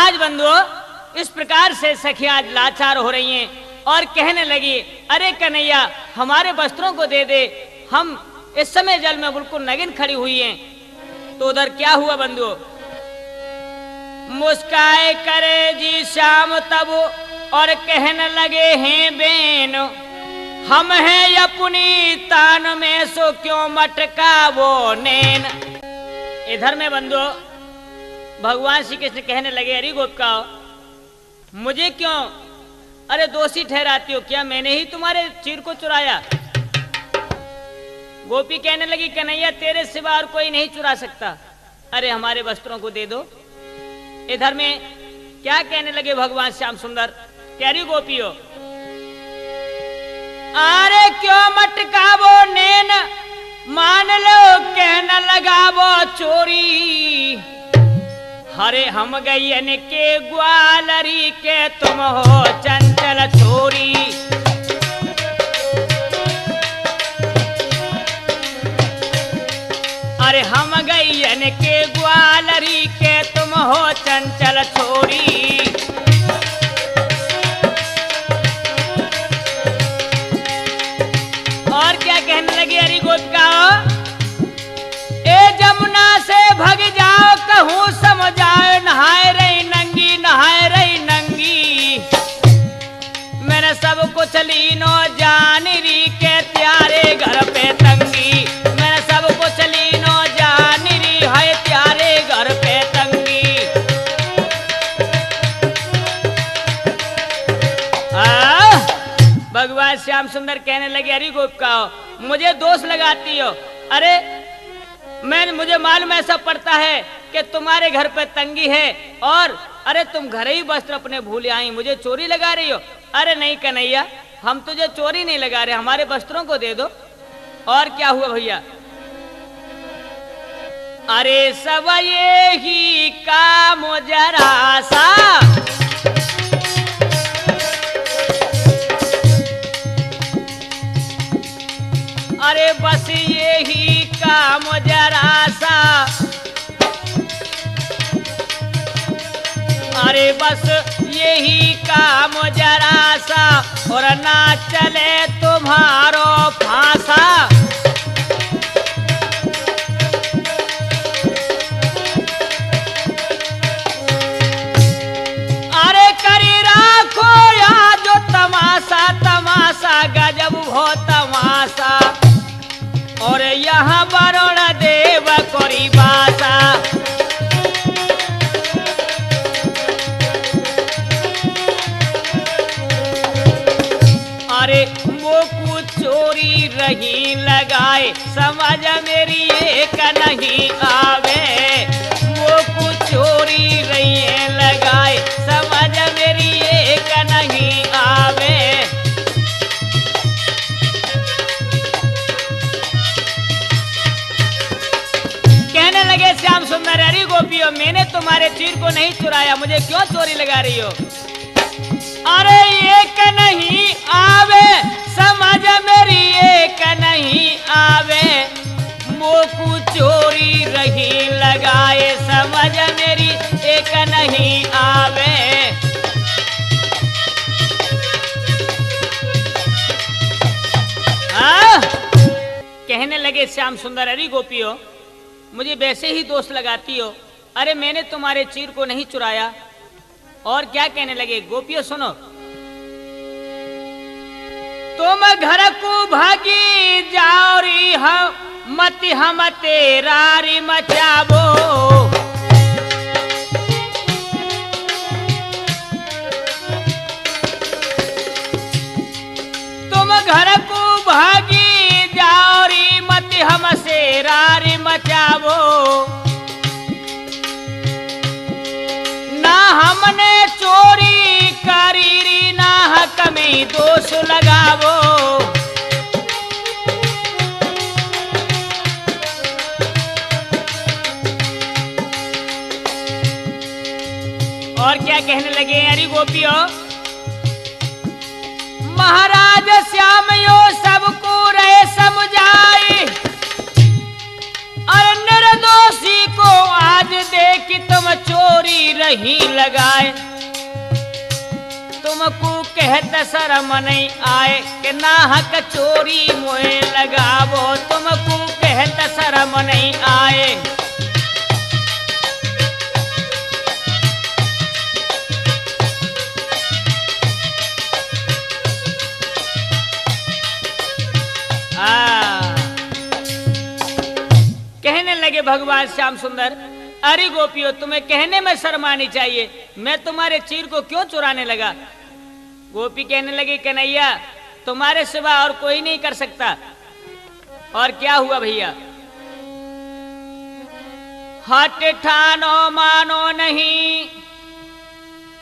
आज बंधुओं इस प्रकार से सखियां लाचार हो रही हैं और कहने लगी, अरे कन्हैया हमारे वस्त्रों को दे दे, हम इस समय जल में बिल्कुल नगिन खड़ी हुई हैं। तो उधर क्या हुआ बंधुओं, मुस्काए करे जी श्याम तब और कहने लगे हैं बेन, हम हैं अपनी तान में सो क्यों मटका वो नैन। इधर में बंधुओं भगवान श्री कृष्ण कहने लगे, अरे गोपिका मुझे क्यों अरे दोषी ठहराती हो, क्या मैंने ही तुम्हारे चीर को चुराया। गोपी कहने लगी, कन्हैया तेरे सिवा और कोई नहीं चुरा सकता, अरे हमारे वस्त्रों को दे दो। इधर में क्या कहने लगे भगवान श्याम सुंदर, कह रही गोपी हो, अरे क्यों मटकावो नैन, मान लो कहने लगावो चोरी, हरे हम गयन के ग्वालरी के तुम हो चंचल छोरी। अरे हम गयन के ग्वालरी के तुम हो चंचल छोरी। और क्या कहने लगी, अरे गोपिका ए जमुना से भग जाओ कहूँ समझाओ, नहाए रही नंगी नहाए रही नंगी, मैंने सब कुछ लीनो जान री के त्यारे घर पे तंगी, मैंने सब कुछ लीनो जान री है त्यारे घर पे तंगी। भगवान श्याम सुंदर कहने लगे, अरे गोपिका मुझे दोष लगाती हो, अरे मुझे मालूम ऐसा पड़ता है कि तुम्हारे घर पे तंगी है और अरे तुम घर ही वस्त्र अपने भूले आई, मुझे चोरी लगा रही हो। अरे नहीं कन्हैया हम तुझे चोरी नहीं लगा रहे, हमारे वस्त्रों को दे दो। और क्या हुआ भैया, अरे सब ये ही काम जरा सा, अरे बस ये ही काम जरा सा, अरे बस यही काम जरा सा, और ना चले तुम्हारो फांसा। अरे करी राखो या जो तमाशा तमाशा गजब हो तमाशा, और यहाँ वरुण देव कोरी बासा। अरे मोकू चोरी रही लगाए, समझ मेरी एक नहीं आवे, मोकू चोरी रही लगाए, समझ मेरी एक नहीं आवे। कहने लगे श्याम सुंदर, अरे गोपियों मैंने तुम्हारे चीर को नहीं चुराया, मुझे क्यों चोरी लगा रही हो। अरे एक नहीं आवे समझ मेरी एक नहीं आवे, मोकू चोरी रही लगाए, समझ मेरी एक नहीं आवे। कहने लगे श्याम सुंदर, अरे गोपियों मुझे वैसे ही दोष लगाती हो, अरे मैंने तुम्हारे चीर को नहीं चुराया। और क्या कहने लगे, गोपियों सुनो, तुम घर को भागी जाओ री हम मति हम तेरा री मचाबो, तुम घर को भागी जाओ री मति हम सेरा री मचाबो, ना हमने चोरी करी री ना हक में दोष लगावो। और क्या कहने लगे, अरे गोपियों महाराज श्याम यो सबको रहे समझाई, अरे निर्दोषी को आज देखी तुम चोरी रही लगाए, तुमको कहत शर्म नहीं आए कि नाहक चोरी मोहे लगावो, तुमको कहत शर्म नहीं आए। कहने लगे भगवान श्याम सुंदर, अरे गोपियों तुम्हें कहने में शर्म आनी चाहिए, मैं तुम्हारे चीर को क्यों चुराने लगा। गोपी कहने लगी कन्हैया तुम्हारे सिवा और कोई नहीं कर सकता। और क्या हुआ भैया, हट ठानो मानो नहीं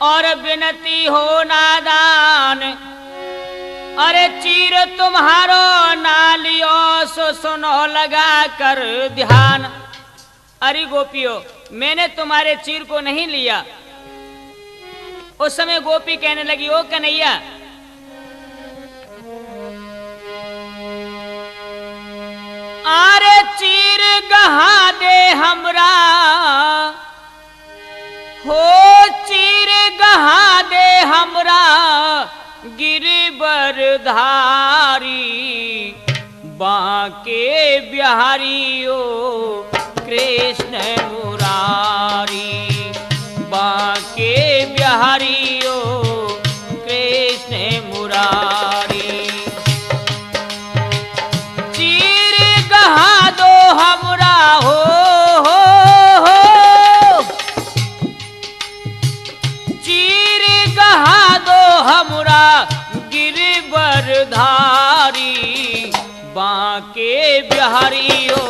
और विनती हो नादान, अरे चीर तुम्हारो ना लियो सो सुनो लगा कर ध्यान। अरे गोपियों मैंने तुम्हारे चीर को नहीं लिया। उस समय गोपी कहने लगी ओ कन्हैया अरे चीर गहा दे हमरा, हो चीर गहा दे हमरा गिरिवर धारी, बांके बिहारियो कृष्ण मुरारी, बांके बिहारियो कृष्ण मुरारी। चीर गहा दो हमरा हो, चीर गहा दो हमरा गिरिवर धारी, बांके बिहारियो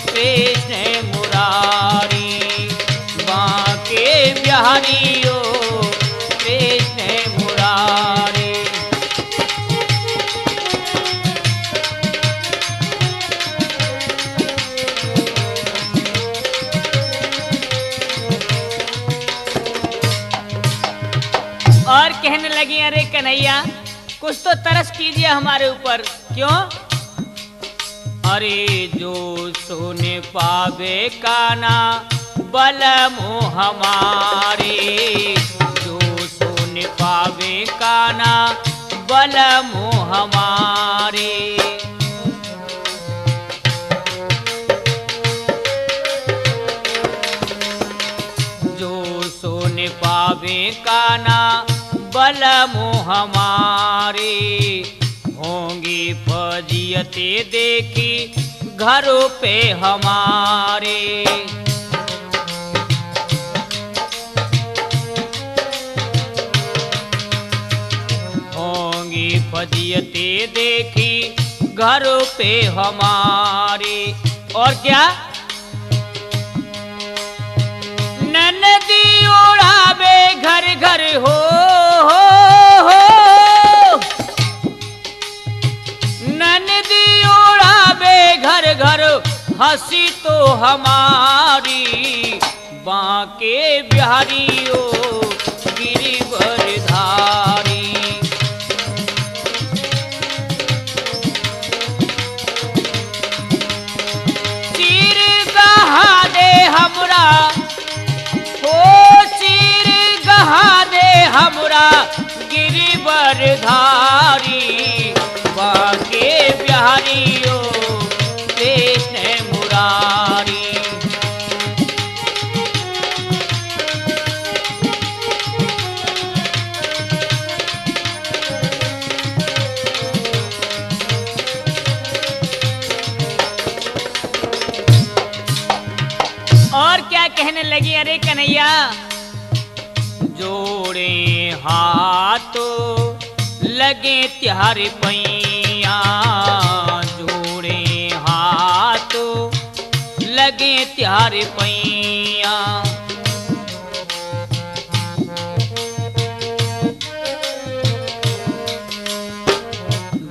कृष्ण मुरारी, बांके बिहारियो कृष्ण मुरारी। और कहने लगी अरे कन्हैया कुछ तो तरस कीजिए हमारे ऊपर। क्यों? अरे जो सोने पावे काना बल मोह हमारे, जो सोने पावे काना बल मोह हमारे। जो सोने पावे काना बल मोह हमारे, होंगी फजियते देखी घरों पे हमारे। होंगी फजियते देखी घरों पे हमारे। और क्या? ननदी उड़ावे घर घर हो, ननदी उड़ावे घर घर हंसी तो हमारी, बांके बिहारियो गिरिवर धारी। चीर गहा दे हमरा, हो चीर गहा दे हमरा गिरिवर धारी, बांके बिहारियो कृष्ण मुरारी। और क्या कहने लगी अरे कन्हैया, जोड़े हाथों लगे त्यारे पैया, जोड़े हाथों लगे त्यारे पैया।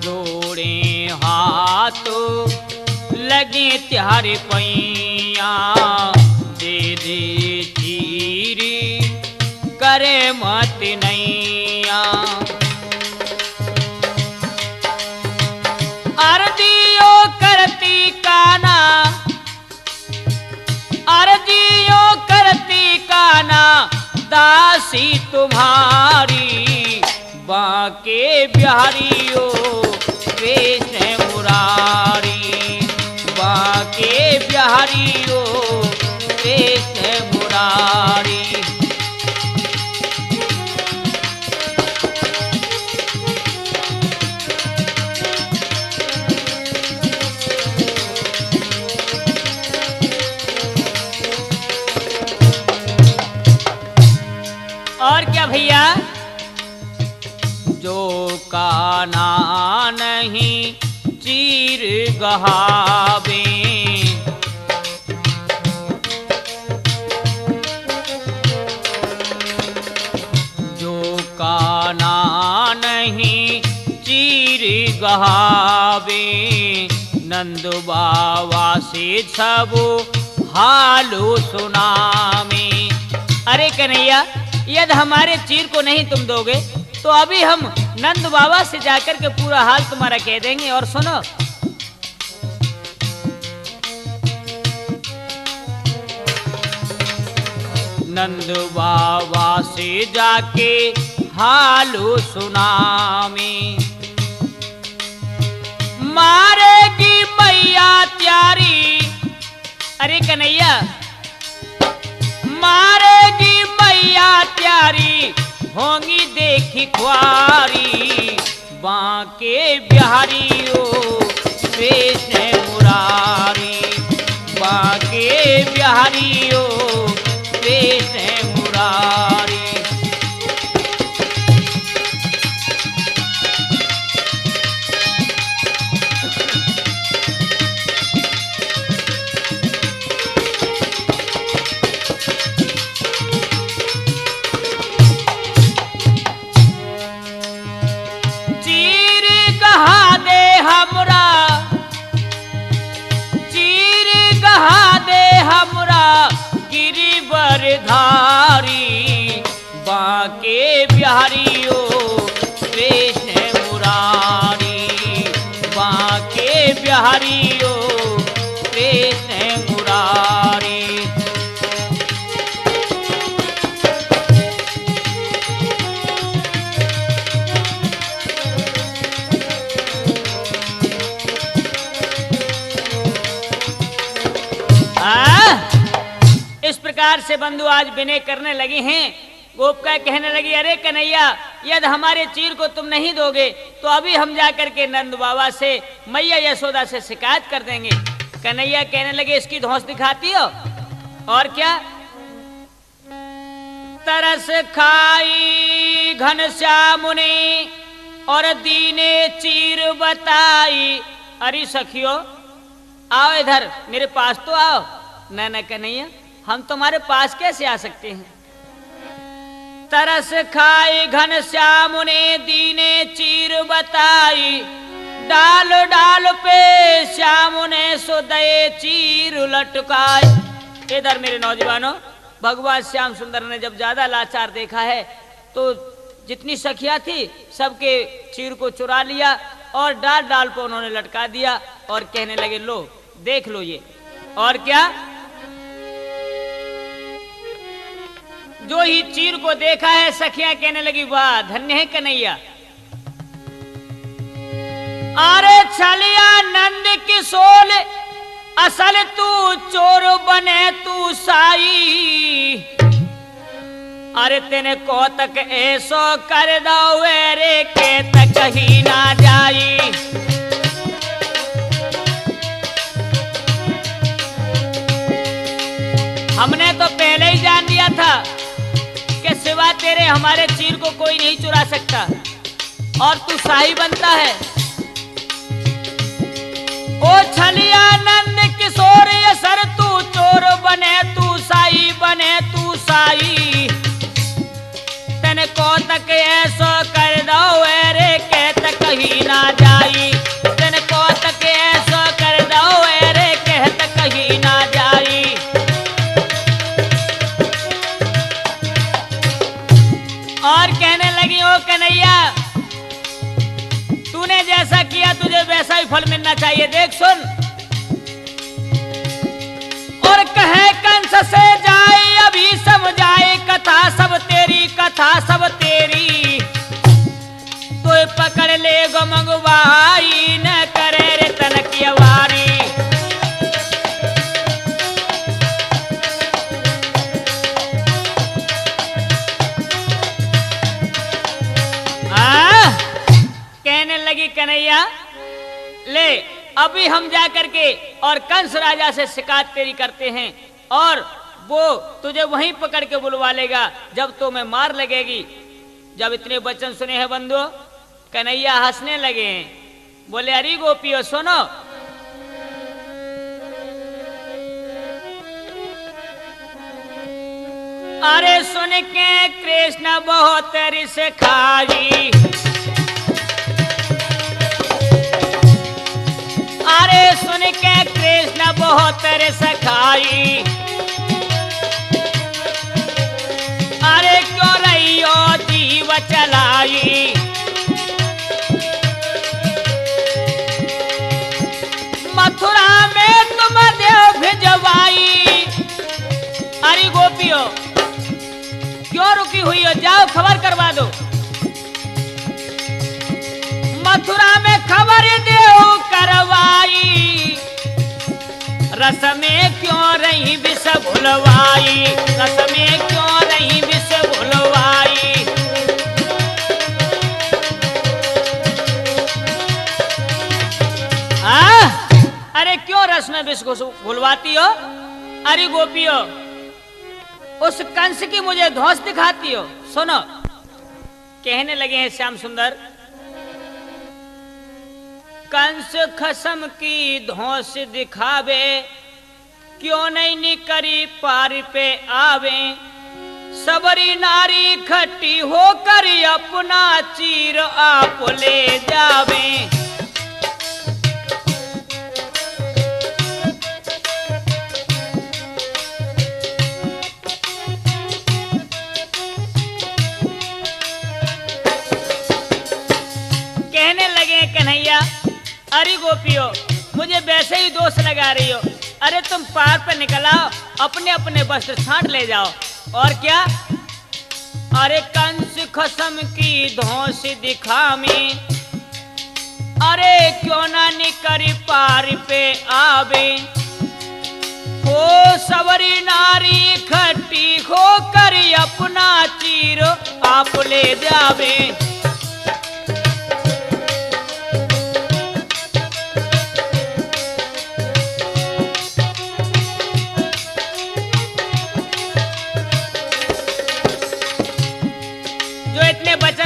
जोड़े हाथों लगे त्यारे पैया, दे दे चीरी करे मत नैया। अरदियो करती काना, अरे दासी तुम्हारी, बांके बिहारियो कृष्ण मुरारी, बांके बिहारियो कृष्ण मुरारी। और क्या भैया, जो काना नहीं चीर गहावे, जो काना नहीं चीर गहावे, नंद बाबा से सब हालो सुनावे। अरे कन्हैया, यदि हमारे चीर को नहीं तुम दोगे तो अभी हम नंद बाबा से जाकर के पूरा हाल तुम्हारा कह देंगे। और सुनो, नंद बाबा से जाके हालो सुनामी, मारेगी मैया त्यारी। अरे कन्हैया, मारेगी मैया त्यारी, होंगी देखी ख्वारी, बांके बिहारियो कृष्ण मुरारी, बांके बिहारियो कृष्ण मुरारी। धारी, बांके बिहारियो कृष्ण मुरारी, बांके बिहारियो कृष्ण मुरारी। इस प्रकार से बंधु आज विनय करने लगे हैं। गोपिका कहने लगी, अरे कन्हैया, यदि हमारे चीर को तुम नहीं दोगे तो अभी हम जाकर के नंद बाबा से, मैया यशोदा से शिकायत कर देंगे। कन्हैया कहने लगे, इसकी धौंस दिखाती हो? और क्या? तरस खाई घनश्याम ने और दीने चीर बताई। अरे सखियो, आओ इधर, मेरे पास तो आओ। न कन्हैया, हम तुम्हारे पास कैसे आ सकते हैं? तरस खाए घनश्याम ने दीने चीर बताई, डाल डाल पे श्याम ने सुदय चीर लटकाए। इधर मेरे नौजवानों, भगवान श्याम सुंदर ने जब ज्यादा लाचार देखा है तो जितनी सखियां थी सबके चीर को चुरा लिया और डाल डाल पर उन्होंने लटका दिया और कहने लगे, लो देख लो ये। और क्या, जो ही चीर को देखा है सखियां कहने लगी, वाह धन्य है कन्हैया। अरे छलिया नंद किशोर, असल तू चोर बने तू साई। अरे तेने कौतक ऐसो कर दो रे के तक ही ना जाई। हमने तो पहले ही जान लिया था कि सिवा तेरे हमारे चीर को कोई नहीं चुरा सकता और तू शाही बनता है। ओ छलिया नंद किशोर सर, तू चोर बने तू शाही, बने तू शाही। तन को तक ऐसो कर दो रे के तक ही ना जाई। तन को तक ऐसो कर दो रे के तक ही ना जाई। और कहने लगी, ओ कन्हैया, तूने जैसा किया तुझे वैसा ही फल मिलना चाहिए। देख सुन, और कहे कंस से जाए अभी समझाए कथा, सब तेरी कथा श्रद्धा सब तेरी, तो पकड़ ले गो मंगवाई न करे रे तन की अवारी। कहने लगी कन्हैया ले अभी हम जा करके और कंस राजा से शिकायत तेरी करते हैं और वो तुझे वहीं पकड़ के बुलवा लेगा जब तो मैं मार लगेगी। जब इतने वचन सुने हैं बंधु, कन्हैया हंसने लगे, बोले अरे गोपियों सुनो, अरे सुन के कृष्ण बहुत रिस खाई, अरे सुन के कृष्ण बहुत रिस खाई, अरे क्यों रही हो जीव चलाई, मथुरा में तुम देव भिजवाई। अरे गोपियों क्यों रुकी हुई हो, जाओ खबर करवा दो, मथुरा में खबर देव करवाई, रस में क्यों रही विष भुलवाई, रस में क्यों रही विष भुलवाई। अरे क्यों रस में विष को भुलवाती हो। अरे गोपियों उस कंस की मुझे धौंस दिखाती हो। सुनो, कहने लगे हैं श्याम सुंदर, कंस खसम की धौंस दिखावे, क्यों नहीं निकरी पार पे आवे, सबरी नारी खट्टी होकर अपना चीर आप ले जावे। कहने लगे कन्हैया अरे गोपियों मुझे वैसे ही दोष लगा रही हो, अरे तुम पार पे निकल आओ, अपने अपने वस्त्र छांट ले जाओ। और क्या, अरे कंस खसम की धौंस दिखामी, अरे क्यों ना निकरी पार पे आवे, हो सवरी नारी खट्टी होकर अपना चीर आप ले जावे।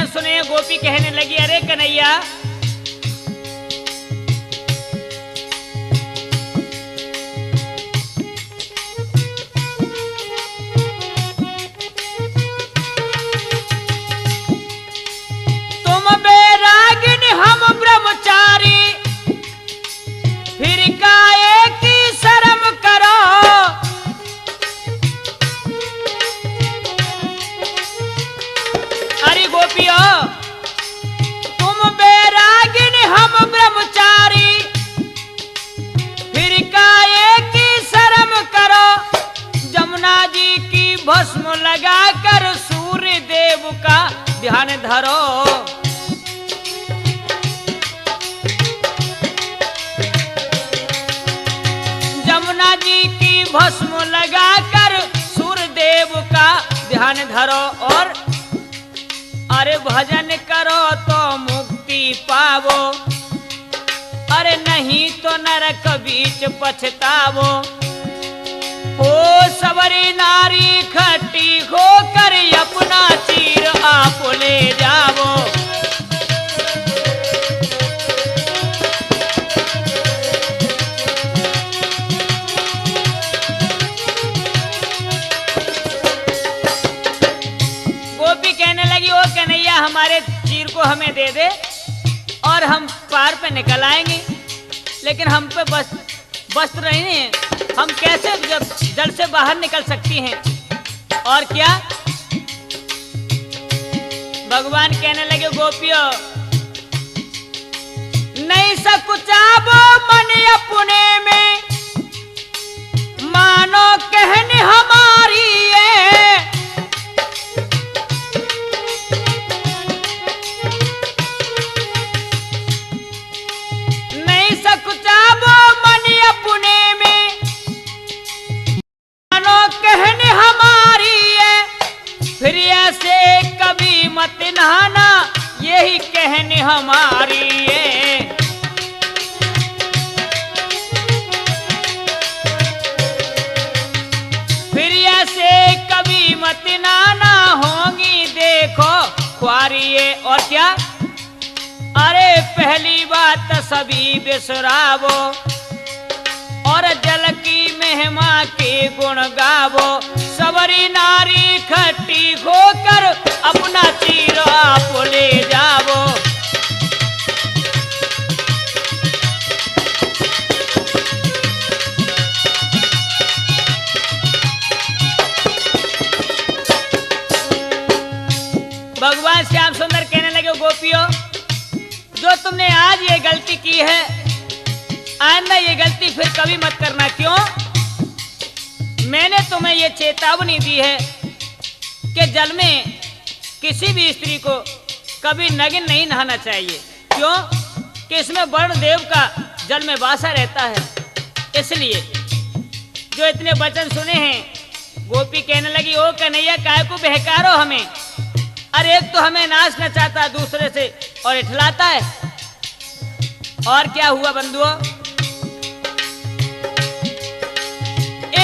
सुने गोपी कहने लगी अरे कन्हैया तुम बैरागिनी हम ब्रह्मचारी, फिर काहे की शर्म करो, अरे गोपियों तुम बैरागिनी हम ब्रह्मचारी, फिर काहे की शर्म करो, जमुना जी की भस्म लगाकर सूर्य देव का ध्यान धरो। जमुना जी की भस्म लगाकर सूर्य देव का ध्यान धरो, और अरे भजन करो तो मुक्ति पावो, अरे नहीं तो नरक बीच पछतावो, हो सवरी नारी खट्टी होकर अपना चीर आप ले जावो। गोपी कहने लगी ओ कन्हैया हमारे चीर को हमें दे दे और हम पार पे निकल आएंगे, लेकिन हम पे वस्त्र नहीं है, हम कैसे जल से बाहर निकल सकती हैं। और क्या, भगवान कहने लगे गोपियों नहीं सकुचाबो मन अपने में, मानो कहने हमारी है, ऐसे कभी मत नहाना, यही कहने हमारी है। फिर ऐसे कभी मत नहाना, होंगी देखो ख्वारिये। और क्या? अरे पहली बात सभी बिसरावो, और जल की महिमा के गुण गावो। सबरी नारी खट्टी होकर अपना तीर आप ले जावो। भगवान श्याम सुंदर कहने लगे, गोपियों जो तुमने आज ये गलती की है, आइंदा ये गलती फिर कभी मत करना। क्यों? मैंने तुम्हें ये चेतावनी दी है कि जल में किसी भी स्त्री को कभी नग्न नहीं नहाना चाहिए। क्यों? कि इसमें वरुण देव का जल में वासा रहता है। इसलिए जो इतने वचन सुने हैं, गोपी कहने लगी, ओ कन्हैया काहे को बहकारो हमें। अरे एक तो हमें नाच नचाता, दूसरे से और इठलाता है। और क्या हुआ बंधुओं?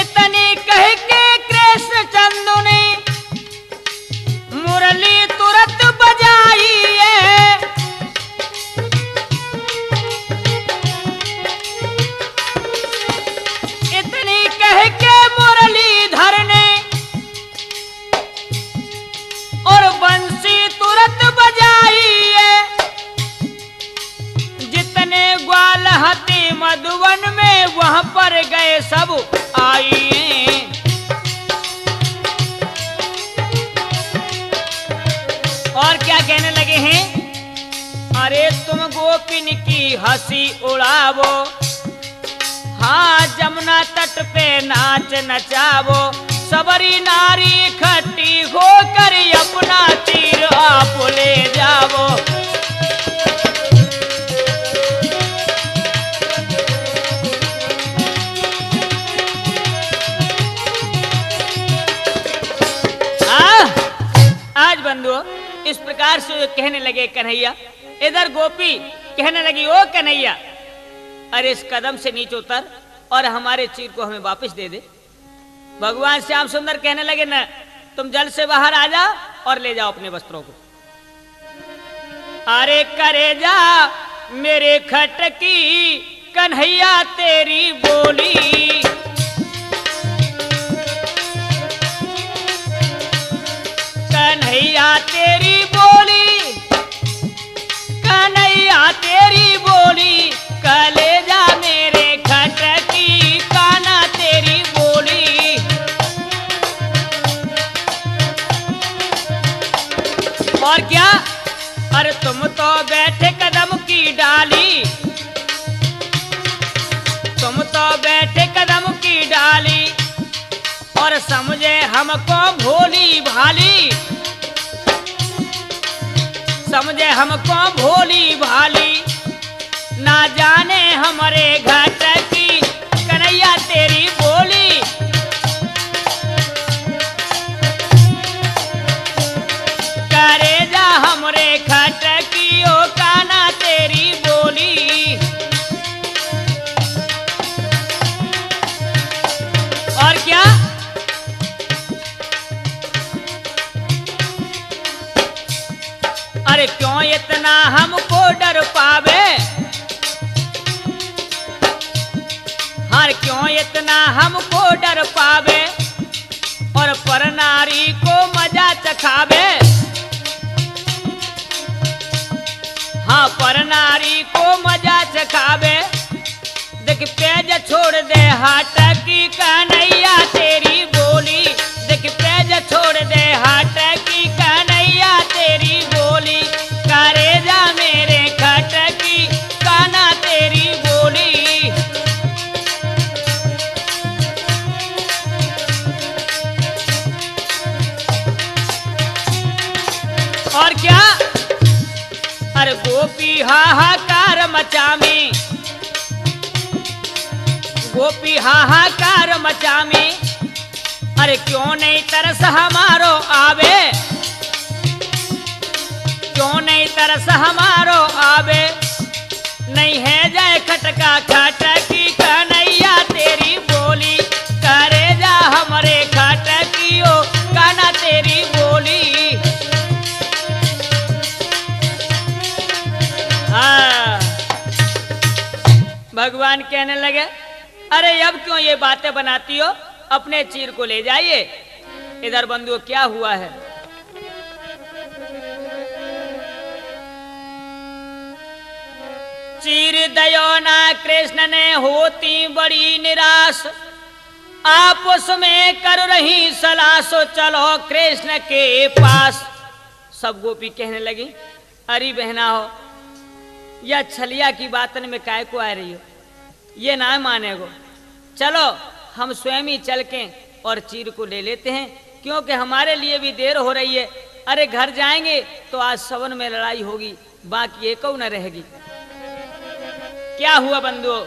इतनी कह के कृष्ण चंदू ने मुरली तुरंत बजाई है। इतनी कह के मुरलीधर ने और बंसी तुरंत बजाई है। जितने ग्वाल हते मधुवन में, वहां पर गए सब आइए। और क्या कहने लगे हैं? अरे तुम गोपिन की हंसी उड़ावो, हाँ जमुना तट पे नाच नचावो। सबरी नारी खट्टी होकर अपना तीर आप ले जावो। आज बंधुओं इस प्रकार से कहने लगे कन्हैया। इधर गोपी कहने लगी, ओ कन्हैया अरे इस कदम से नीचे उतर और हमारे चीर को हमें वापस दे दे। भगवान श्याम सुंदर कहने लगे, न तुम जल से बाहर आ जाओ और ले जाओ अपने वस्त्रों को। अरे करे जा मेरे खटकी कन्हैया तेरी बोली। कन्हैया तेरी बोली, कन्हैया तेरी बोली, कलेजा मेरे खटकी काना तेरी बोली। और क्या? अरे तुम तो बैठे कदम की डाली, तुम तो बैठे कदम की डाली, और समझे हमको भोली भाली, समझे हमको भोली भाली। ना जाने हमारे घाट की कन्हैया तेरी बोली। करेजा हमरे घाट की ओ काना तेरी बोली। और क्या? अरे क्यों इतना हमको डर पावे, हर क्यों इतना हमको डर पावे, और पर नारी को मजा चखावे। हाँ पर नारी को मजा चखावे। देख पेज छोड़ दे हाट की कन्हैया तेरी बोली। देख पेज छोड़ दे हाट की कन्हैया तेरी बोली। करेजा मेरे खट की काना तेरी बोली। और क्या? अरे गोपी हाहाकार मचामी, गोपी हाहाकार मचामी। अरे क्यों नहीं तरस हमारो आवे, रस हमारो आवे, नहीं है जाए खटका खटकी कन्हैया तेरी बोली, करे जा हमरे खटकियो काना तेरी बोली। हाँ, भगवान कहने लगे, अरे अब क्यों ये बातें बनाती हो, अपने चीर को ले जाइए। इधर बंधुओं क्या हुआ है, चीर दयो ना कृष्ण ने होती बड़ी निराश, आपस में कर रही सलाह, सो चलो कृष्ण के पास। सब गोपी कहने लगी, अरे बहना हो, या छलिया की बातन में काय को आ रही हो, ये ना मानेगो, चलो हम स्वयं ही चल के और चीर को ले लेते हैं, क्योंकि हमारे लिए भी देर हो रही है। अरे घर जाएंगे तो आज सवन में लड़ाई होगी, बाकी एक न रहेगी। क्या हुआ बंधुओं,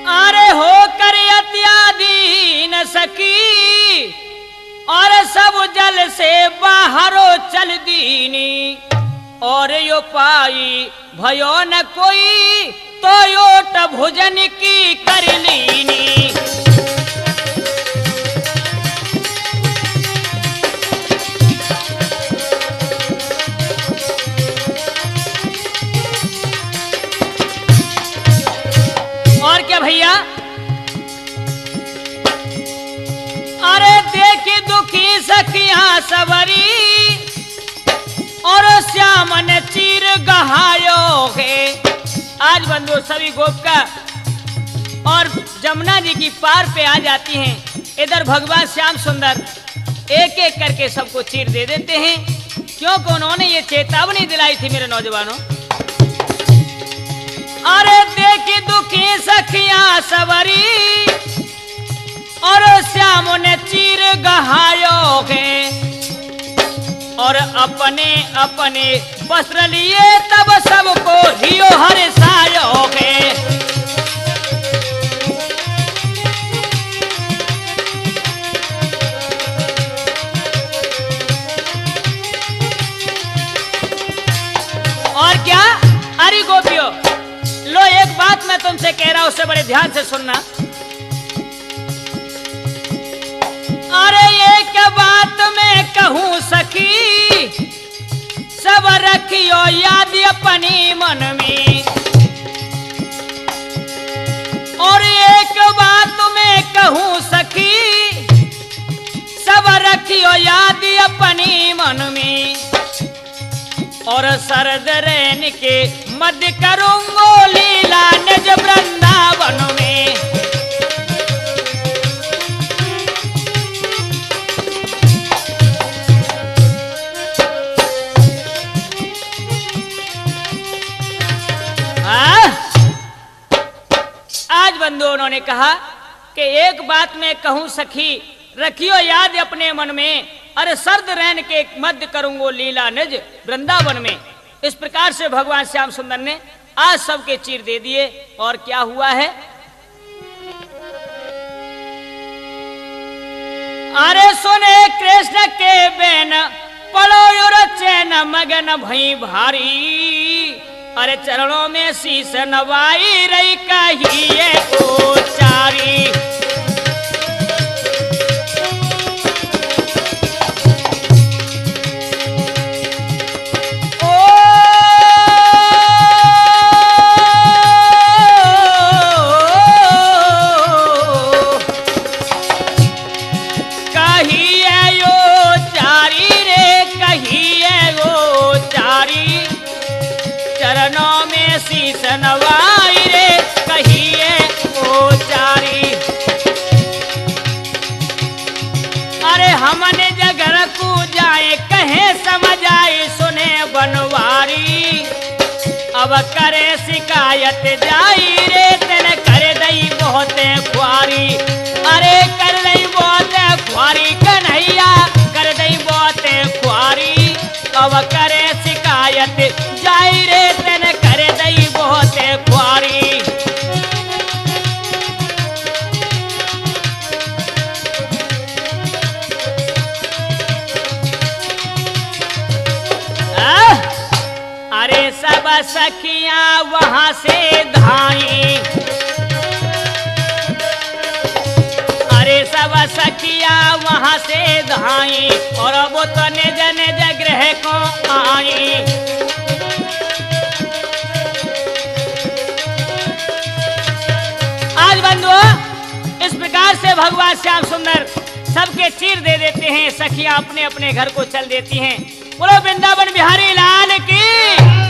अरे होकर अत्याधीन सकी और सब जल से बाहरो चल दीनी, और यो पाई भयो न कोई तो योट भोजन की कर लीनी। और क्या भैया, अरे देखी दुखी सखियां सवरी और श्याम ने चीर गहायो है। आज बंधु सभी गोपिका और जमुना जी की पार पे आ जाती हैं। इधर भगवान श्याम सुंदर एक एक करके सबको चीर दे देते हैं, क्योंकि उन्होंने ये चेतावनी दिलाई थी मेरे नौजवानों। अरे देखी दुखी सखियां सवरी और श्याम ने चीर गहायो है, और अपने अपने वस्त्र लिए तब सबको हियो हर्षायो है। और क्या, अरे गोपियों लो, एक बात मैं तुमसे कह रहा हूं, उससे बड़े ध्यान से सुनना। अरे एक बात मैं कहूं सखी, सब रखियो याद अपनी मन में, और एक बात मैं कहूं सखी, सब रखियो याद अपनी मन में, और शरद रैन के मध्य करूंगो लीला निज वृंदावन में। आज बंधुओं उन्होंने कहा कि एक बात मैं कहूं सखी, रखियो याद अपने मन में, अरे सर्द रैन के मध्य करूंगो लीला निज वृंदावन में। इस प्रकार से भगवान श्याम सुंदर ने आज सबके चीर दे दिए। और क्या हुआ है, अरे सुने कृष्ण के बेन पड़ो चैन मगन भई भारी, अरे चरणों में शीश नवाई रही कहिए ओ चारी। शीश नवाई रे कहिए ओ चारी, अरे हमने जगर को जाए कहे समझ आए सुने बनवारी, अब करे शिकायत जाई रे तेने कर दई बहुत ख्वारी, अरे कर दई बहुत ख्वारी कन्हैया कर दई बहुत ख्वारी, अब करे शिकायत जाई रे तेने कर दई बहुत ख्वारी। सखियां वहां से धाई, अरे सब सखियां वहां से धाई और वो तो निज निज गृह को आई। आज बंधुओं, इस प्रकार से भगवान श्याम सुंदर सबके चीर दे देते हैं, सखियां अपने अपने घर को चल देती हैं। बोलो वृंदावन बिहारी लाल की।